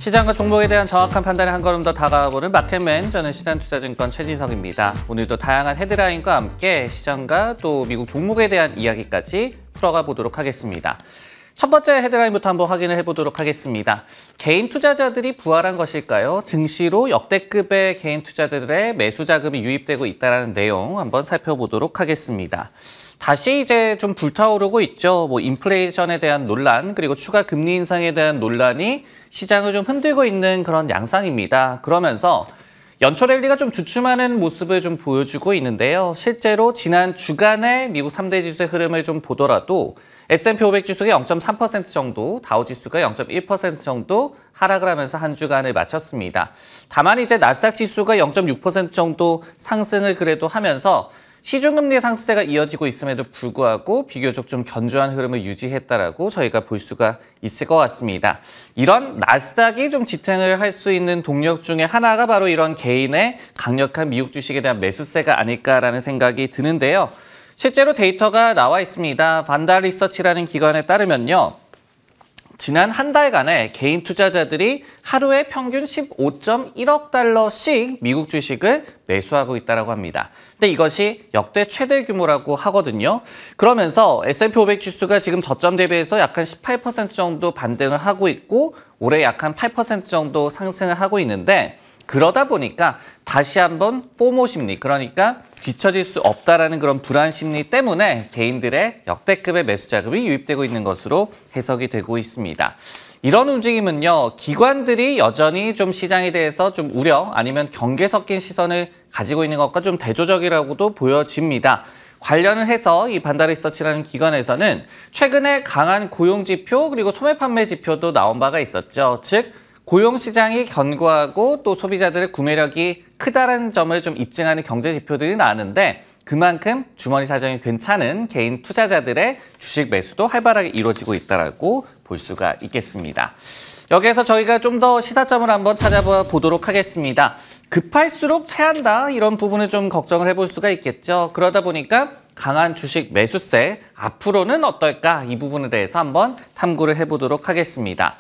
시장과 종목에 대한 정확한 판단에 한 걸음 더 다가가보는 마켓맨, 저는 신한투자증권 최진석입니다. 오늘도 다양한 헤드라인과 함께 시장과 또 미국 종목에 대한 이야기까지 풀어가 보도록 하겠습니다. 첫 번째 헤드라인부터 한번 확인을 해보도록 하겠습니다. 개인 투자자들이 부활한 것일까요? 증시로 역대급의 개인 투자자들의 매수 자금이 유입되고 있다는 내용 한번 살펴보도록 하겠습니다. 다시 이제 좀 불타오르고 있죠. 인플레이션에 대한 논란, 그리고 추가 금리 인상에 대한 논란이 시장을 좀 흔들고 있는 그런 양상입니다. 그러면서 연초 랠리가 좀 주춤하는 모습을 좀 보여주고 있는데요. 실제로 지난 주간의 미국 3대 지수의 흐름을 좀 보더라도 S&P 500 지수가 0.3% 정도, 다우 지수가 0.1% 정도 하락을 하면서 한 주간을 마쳤습니다. 다만 이제 나스닥 지수가 0.6% 정도 상승을 그래도 하면서 시중금리의 상승세가 이어지고 있음에도 불구하고 비교적 좀 견조한 흐름을 유지했다라고 저희가 볼 수가 있을 것 같습니다. 이런 나스닥이 좀 지탱을 할 수 있는 동력 중에 하나가 바로 이런 개인의 강력한 미국 주식에 대한 매수세가 아닐까라는 생각이 드는데요. 실제로 데이터가 나와 있습니다. 반달 리서치라는 기관에 따르면요. 지난 한 달간에 개인 투자자들이 하루에 평균 15.1억 달러씩 미국 주식을 매수하고 있다고 합니다. 근데 이것이 역대 최대 규모라고 하거든요. 그러면서 S&P 500 지수가 지금 저점 대비해서 약 한 18% 정도 반등을 하고 있고 올해 약 한 8% 정도 상승을 하고 있는데 그러다 보니까 다시 한번 포모 심리, 그러니까 뒤처질 수 없다라는 그런 불안 심리 때문에 개인들의 역대급의 매수 자금이 유입되고 있는 것으로 해석이 되고 있습니다. 이런 움직임은요, 기관들이 여전히 좀 시장에 대해서 좀 우려 아니면 경계 섞인 시선을 가지고 있는 것과 좀 대조적이라고도 보여집니다. 관련을 해서 이 반달 리서치라는 기관에서는 최근에 강한 고용 지표 그리고 소매 판매 지표도 나온 바가 있었죠. 즉 고용 시장이 견고하고 또 소비자들의 구매력이 크다는 점을 좀 입증하는 경제 지표들이 나왔는데 그만큼 주머니 사정이 괜찮은 개인 투자자들의 주식 매수도 활발하게 이루어지고 있다고 볼 수가 있겠습니다. 여기에서 저희가 좀 더 시사점을 한번 찾아보도록 하겠습니다. 급할수록 체한다, 이런 부분을 좀 걱정을 해볼 수가 있겠죠. 그러다 보니까 강한 주식 매수세 앞으로는 어떨까, 이 부분에 대해서 한번 탐구를 해보도록 하겠습니다.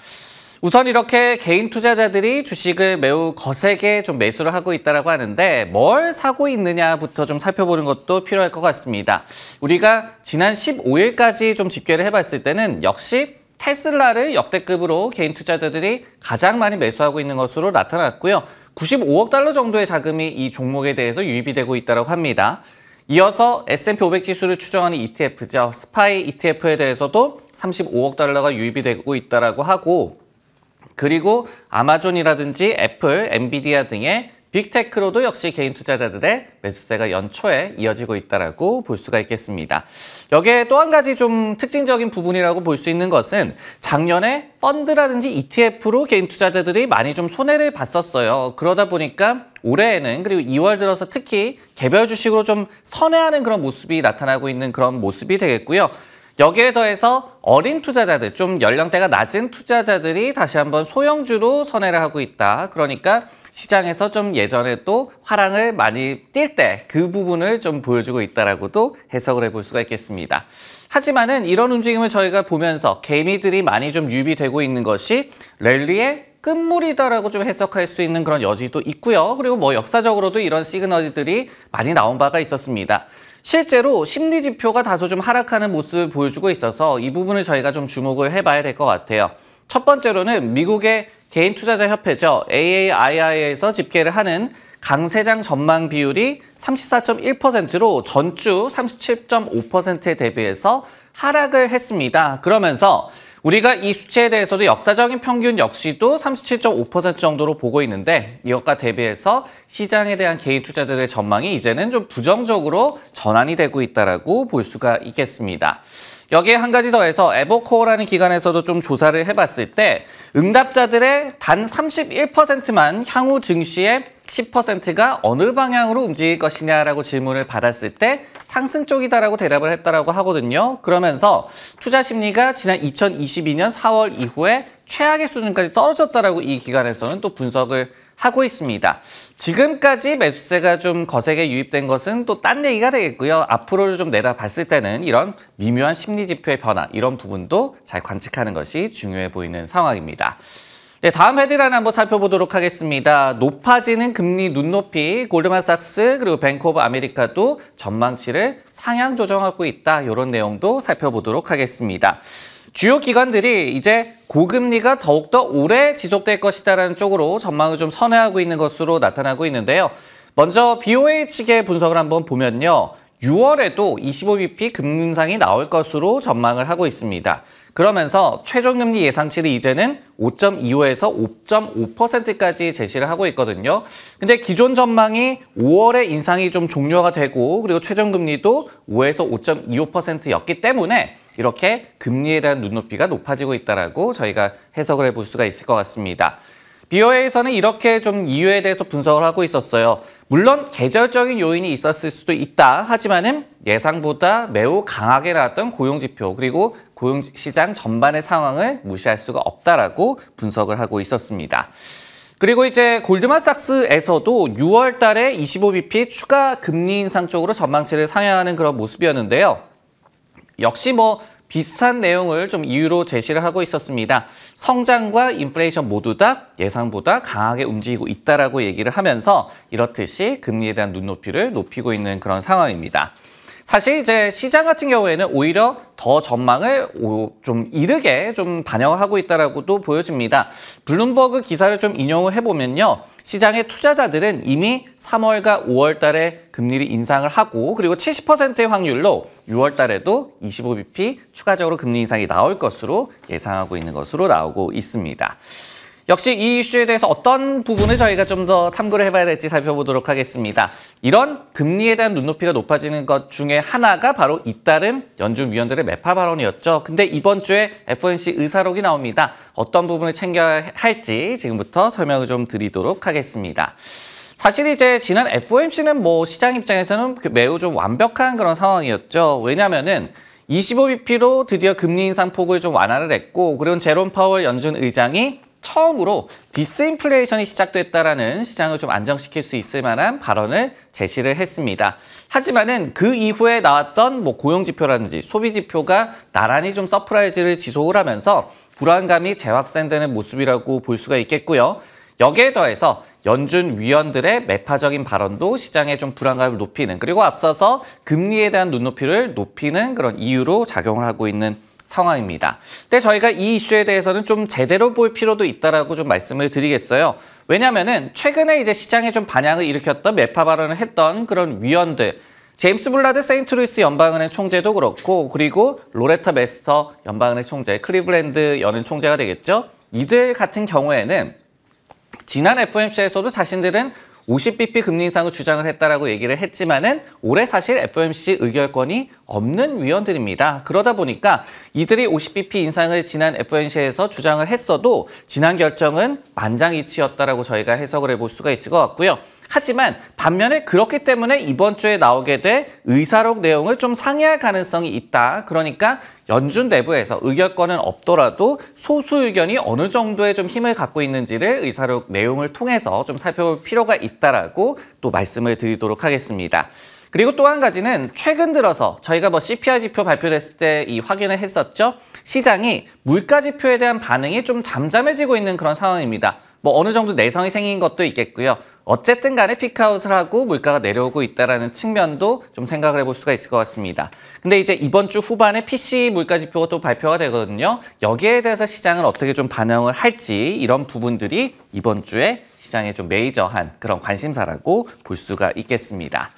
우선 이렇게 개인 투자자들이 주식을 매우 거세게 좀 매수를 하고 있다고 하는데 뭘 사고 있느냐부터 좀 살펴보는 것도 필요할 것 같습니다. 우리가 지난 15일까지 좀 집계를 해봤을 때는 역시 테슬라를 역대급으로 개인 투자자들이 가장 많이 매수하고 있는 것으로 나타났고요. 95억 달러 정도의 자금이 이 종목에 대해서 유입이 되고 있다고 합니다. 이어서 S&P 500 지수를 추정하는 ETF죠. 스파이 ETF에 대해서도 35억 달러가 유입이 되고 있다고 하고, 그리고 아마존이라든지 애플, 엔비디아 등의 빅테크로도 역시 개인 투자자들의 매수세가 연초에 이어지고 있다고 볼 수가 있겠습니다. 여기에 또 한 가지 좀 특징적인 부분이라고 볼 수 있는 것은 작년에 펀드라든지 ETF로 개인 투자자들이 많이 좀 손해를 봤었어요. 그러다 보니까 올해에는, 그리고 2월 들어서 특히 개별 주식으로 좀 선회하는 그런 모습이 나타나고 있는 그런 모습이 되겠고요. 여기에 더해서 어린 투자자들, 좀 연령대가 낮은 투자자들이 다시 한번 소형주로 선회를 하고 있다. 그러니까 시장에서 좀 예전에 또 화랑을 많이 띌 때 그 부분을 좀 보여주고 있다라고도 해석을 해볼 수가 있겠습니다. 하지만은 이런 움직임을 저희가 보면서 개미들이 많이 좀 유입이 되고 있는 것이 랠리의 끝물이다라고 좀 해석할 수 있는 그런 여지도 있고요. 그리고 역사적으로도 이런 시그널들이 많이 나온 바가 있었습니다. 실제로 심리 지표가 다소 좀 하락하는 모습을 보여주고 있어서 이 부분을 저희가 좀 주목을 해봐야 될 것 같아요. 첫 번째로는 미국의 개인 투자자 협회죠. AAII에서 집계를 하는 강세장 전망 비율이 34.1%로 전주 37.5%에 대비해서 하락을 했습니다. 그러면서 우리가 이 수치에 대해서도 역사적인 평균 역시도 37.5% 정도로 보고 있는데 이것과 대비해서 시장에 대한 개인 투자자들의 전망이 이제는 좀 부정적으로 전환이 되고 있다고 볼 수가 있겠습니다. 여기에 한 가지 더해서 에버코어라는 기관에서도 좀 조사를 해봤을 때 응답자들의 단 31%만 향후 증시의 10%가 어느 방향으로 움직일 것이냐라고 질문을 받았을 때 상승 쪽이다라고 대답을 했다라고 하거든요. 그러면서 투자 심리가 지난 2022년 4월 이후에 최악의 수준까지 떨어졌다라고 이 기관에서는 또 분석을 하고 있습니다. 지금까지 매수세가 좀 거세게 유입된 것은 또 딴 얘기가 되겠고요. 앞으로를 좀 내다봤을 때는 이런 미묘한 심리 지표의 변화, 이런 부분도 잘 관측하는 것이 중요해 보이는 상황입니다. 네, 다음 헤드라인 한번 살펴보도록 하겠습니다. 높아지는 금리 눈높이, 골드만삭스 그리고 뱅크 오브 아메리카도 전망치를 상향 조정하고 있다. 이런 내용도 살펴보도록 하겠습니다. 주요 기관들이 이제 고금리가 더욱더 오래 지속될 것이다라는 쪽으로 전망을 좀 선회하고 있는 것으로 나타나고 있는데요. 먼저 BOA 측의 분석을 한번 보면요. 6월에도 25bp 금리 인상이 나올 것으로 전망을 하고 있습니다. 그러면서 최종금리 예상치를 이제는 5.25에서 5.5%까지 제시를 하고 있거든요. 근데 기존 전망이 5월에 인상이 좀 종료가 되고 그리고 최종금리도 5에서 5.25%였기 때문에 이렇게 금리에 대한 눈높이가 높아지고 있다라고 저희가 해석을 해볼 수가 있을 것 같습니다. BOA에서는 이렇게 좀 이유에 대해서 분석을 하고 있었어요. 물론 계절적인 요인이 있었을 수도 있다. 하지만은 예상보다 매우 강하게 나왔던 고용지표 그리고 고용시장 전반의 상황을 무시할 수가 없다라고 분석을 하고 있었습니다. 그리고 이제 골드만삭스에서도 6월 달에 25bp 추가 금리 인상 쪽으로 전망치를 상향하는 그런 모습이었는데요. 역시 뭐 비슷한 내용을 좀 이유로 제시를 하고 있었습니다. 성장과 인플레이션 모두 다 예상보다 강하게 움직이고 있다라고 얘기를 하면서 이렇듯이 금리에 대한 눈높이를 높이고 있는 그런 상황입니다. 사실 이제 시장 같은 경우에는 오히려 더 전망을 좀 이르게 좀 반영을 하고 있다라고도 보여집니다. 블룸버그 기사를 좀 인용을 해보면요. 시장의 투자자들은 이미 3월과 5월 달에 금리를 인상을 하고 그리고 70%의 확률로 6월 달에도 25bp 추가적으로 금리 인상이 나올 것으로 예상하고 있는 것으로 나오고 있습니다. 역시 이 이슈에 대해서 어떤 부분을 저희가 좀 더 탐구를 해봐야 될지 살펴보도록 하겠습니다. 이런 금리에 대한 눈높이가 높아지는 것 중에 하나가 바로 잇따른 연준 위원들의 매파 발언이었죠. 근데 이번 주에 FOMC 의사록이 나옵니다. 어떤 부분을 챙겨야 할지 지금부터 설명을 좀 드리도록 하겠습니다. 사실 이제 지난 FOMC는 뭐 시장 입장에서는 매우 좀 완벽한 그런 상황이었죠. 왜냐면은 25bp로 드디어 금리 인상 폭을 좀 완화를 했고 그리고 제롬 파월 연준 의장이 처음으로 디스인플레이션이 시작됐다라는 시장을 좀 안정시킬 수 있을 만한 발언을 제시를 했습니다. 하지만은 그 이후에 나왔던 뭐 고용지표라든지 소비지표가 나란히 좀 서프라이즈를 지속을 하면서 불안감이 재확산되는 모습이라고 볼 수가 있겠고요. 여기에 더해서 연준 위원들의 매파적인 발언도 시장의 좀 불안감을 높이는 그리고 앞서서 금리에 대한 눈높이를 높이는 그런 이유로 작용을 하고 있는 상황입니다. 근데 저희가 이 이슈에 대해서는 좀 제대로 볼 필요도 있다라고 좀 말씀을 드리겠어요. 왜냐면은 최근에 이제 시장에 좀 반향을 일으켰던 매파 발언을 했던 그런 위원들, 제임스 블라드 세인트루이스 연방은행 총재도 그렇고 그리고 로레타 메스터 연방은행 총재, 클리블랜드 연은 총재가 되겠죠. 이들 같은 경우에는 지난 FOMC에서도 자신들은 50bp 금리 인상을 주장을 했다라고 얘기를 했지만은 올해 사실 FOMC 의결권이 없는 위원들입니다. 그러다 보니까 이들이 50bp 인상을 지난 FOMC에서 주장을 했어도 지난 결정은 만장일치였다라고 저희가 해석을 해볼 수가 있을 것 같고요. 하지만 반면에 그렇기 때문에 이번 주에 나오게 될 의사록 내용을 좀 상회할 가능성이 있다. 그러니까 연준 내부에서 의결권은 없더라도 소수 의견이 어느 정도의 좀 힘을 갖고 있는지를 의사록 내용을 통해서 좀 살펴볼 필요가 있다라고 또 말씀을 드리도록 하겠습니다. 그리고 또 한 가지는 최근 들어서 저희가 뭐 CPI 지표 발표됐을 때 이 확인을 했었죠. 시장이 물가 지표에 대한 반응이 좀 잠잠해지고 있는 그런 상황입니다. 뭐 어느 정도 내성이 생긴 것도 있겠고요. 어쨌든 간에 피크아웃을 하고 물가가 내려오고 있다는 측면도 좀 생각을 해볼 수가 있을 것 같습니다. 근데 이제 이번 주 후반에 PC 물가 지표가 또 발표가 되거든요. 여기에 대해서 시장은 어떻게 좀 반영을 할지 이런 부분들이 이번 주에 시장에 좀 메이저한 그런 관심사라고 볼 수가 있겠습니다.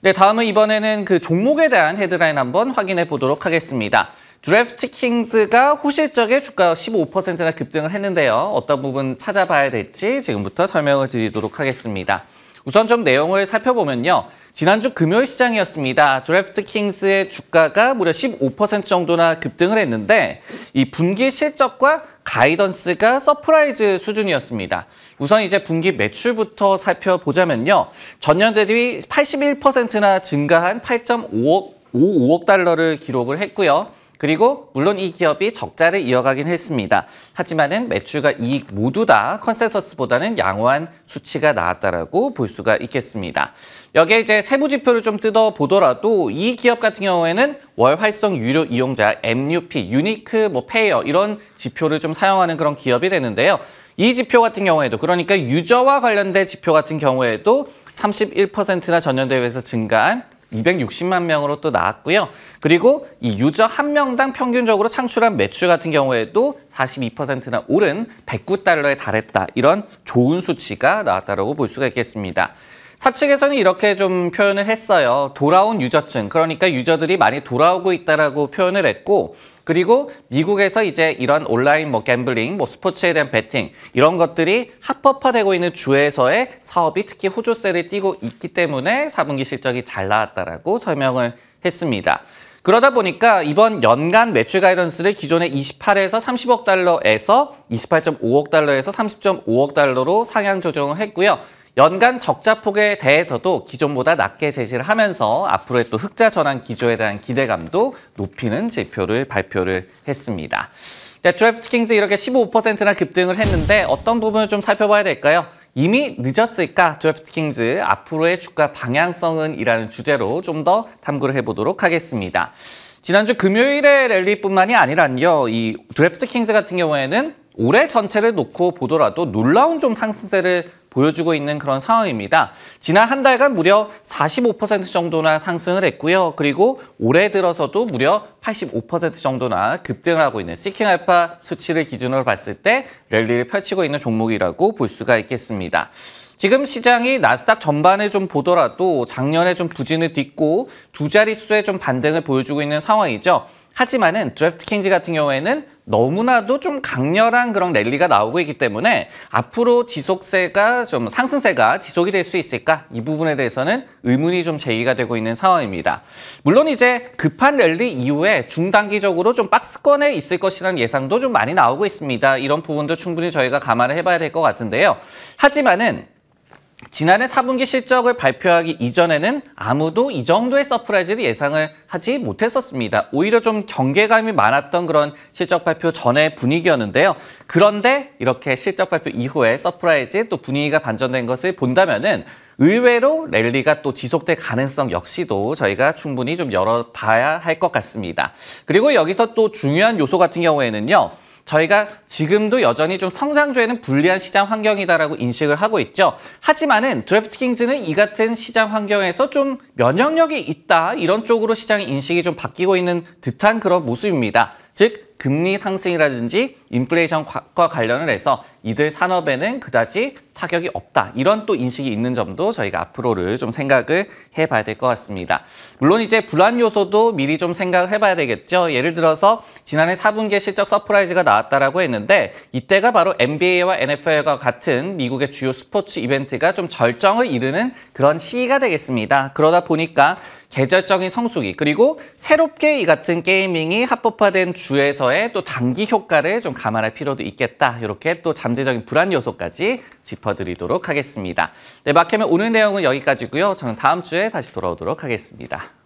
네, 다음은 이번에는 그 종목에 대한 헤드라인 한번 확인해 보도록 하겠습니다. 드래프트킹스가 호실적에 주가 15%나 급등을 했는데요. 어떤 부분 찾아봐야 될지 지금부터 설명을 드리도록 하겠습니다. 우선 좀 내용을 살펴보면요. 지난주 금요일 시장이었습니다. 드래프트킹스의 주가가 무려 15% 정도나 급등을 했는데 이 분기 실적과 가이던스가 서프라이즈 수준이었습니다. 우선 이제 분기 매출부터 살펴보자면요. 전년 대비 81%나 증가한 8.55억 달러를 기록을 했고요. 그리고 물론 이 기업이 적자를 이어가긴 했습니다. 하지만은 매출과 이익 모두 다 컨센서스보다는 양호한 수치가 나왔다라고 볼 수가 있겠습니다. 여기에 이제 세부 지표를 좀 뜯어보더라도 이 기업 같은 경우에는 월 활성 유료 이용자 MUP, 유니크 페이어 이런 지표를 좀 사용하는 그런 기업이 되는데요. 이 지표 같은 경우에도 그러니까 유저와 관련된 지표 같은 경우에도 31%나 전년도에 비해서 증가한 260만 명으로 또 나왔고요. 그리고 이 유저 한 명당 평균적으로 창출한 매출 같은 경우에도 42%나 오른 $109에 달했다. 이런 좋은 수치가 나왔다고 볼 수가 있겠습니다. 사측에서는 이렇게 좀 표현을 했어요. 돌아온 유저층, 그러니까 유저들이 많이 돌아오고 있다라고 표현을 했고, 그리고 미국에서 이제 이런 온라인 갬블링, 스포츠에 대한 베팅 이런 것들이 합법화되고 있는 주에서의 사업이 특히 호조세를 띄고 있기 때문에 4분기 실적이 잘 나왔다라고 설명을 했습니다. 그러다 보니까 이번 연간 매출 가이던스를 기존의 28에서 30억 달러에서 28.5억 달러에서 30.5억 달러로 상향 조정을 했고요. 연간 적자 폭에 대해서도 기존보다 낮게 제시를 하면서 앞으로의 또 흑자 전환 기조에 대한 기대감도 높이는 지표를 발표를 했습니다. 네, 드래프트킹스 이렇게 15%나 급등을 했는데 어떤 부분을 좀 살펴봐야 될까요? 이미 늦었을까? 드래프트킹스 앞으로의 주가 방향성은 이라는 주제로 좀 더 탐구를 해보도록 하겠습니다. 지난주 금요일의 랠리뿐만이 아니란요. 이 드래프트킹스 같은 경우에는 올해 전체를 놓고 보더라도 놀라운 좀 상승세를 보여주고 있는 그런 상황입니다. 지난 한 달간 무려 45% 정도나 상승을 했고요. 그리고 올해 들어서도 무려 85% 정도나 급등을 하고 있는 시킹알파 수치를 기준으로 봤을 때 랠리를 펼치고 있는 종목이라고 볼 수가 있겠습니다. 지금 시장이 나스닥 전반을 좀 보더라도 작년에 좀 부진을 딛고 두 자릿수의 좀 반등을 보여주고 있는 상황이죠. 하지만은 드래프트킹스 같은 경우에는 너무나도 좀 강렬한 그런 랠리가 나오고 있기 때문에 앞으로 지속세가 좀 상승세가 지속이 될 수 있을까? 이 부분에 대해서는 의문이 좀 제기가 되고 있는 상황입니다. 물론 이제 급한 랠리 이후에 중단기적으로 좀 박스권에 있을 것이라는 예상도 좀 많이 나오고 있습니다. 이런 부분도 충분히 저희가 감안을 해봐야 될 것 같은데요. 하지만은 지난해 4분기 실적을 발표하기 이전에는 아무도 이 정도의 서프라이즈를 예상을 하지 못했었습니다. 오히려 좀 경계감이 많았던 그런 실적 발표 전의 분위기였는데요. 그런데 이렇게 실적 발표 이후에 서프라이즈 또 분위기가 반전된 것을 본다면은 의외로 랠리가 또 지속될 가능성 역시도 저희가 충분히 좀 열어봐야 할 것 같습니다. 그리고 여기서 또 중요한 요소 같은 경우에는요. 저희가 지금도 여전히 좀 성장주에는 불리한 시장 환경이다라고 인식을 하고 있죠. 하지만은 드래프트킹스는 이 같은 시장 환경에서 좀 면역력이 있다 이런 쪽으로 시장의 인식이 좀 바뀌고 있는 듯한 그런 모습입니다. 즉 금리 상승이라든지 인플레이션과 관련을 해서 이들 산업에는 그다지 타격이 없다. 이런 또 인식이 있는 점도 저희가 앞으로를 좀 생각을 해봐야 될 것 같습니다. 물론 이제 불안 요소도 미리 좀 생각을 해봐야 되겠죠. 예를 들어서 지난해 4분기에 실적 서프라이즈가 나왔다라고 했는데 이때가 바로 NBA와 NFL과 같은 미국의 주요 스포츠 이벤트가 좀 절정을 이루는 그런 시기가 되겠습니다. 그러다 보니까 계절적인 성수기 그리고 새롭게 이 같은 게이밍이 합법화된 주에서의 또 단기 효과를 좀 감안할 필요도 있겠다. 이렇게 또 잠재적인 불안 요소까지 짚어드리도록 하겠습니다. 네, 마켓맨 오늘 내용은 여기까지고요. 저는 다음 주에 다시 돌아오도록 하겠습니다.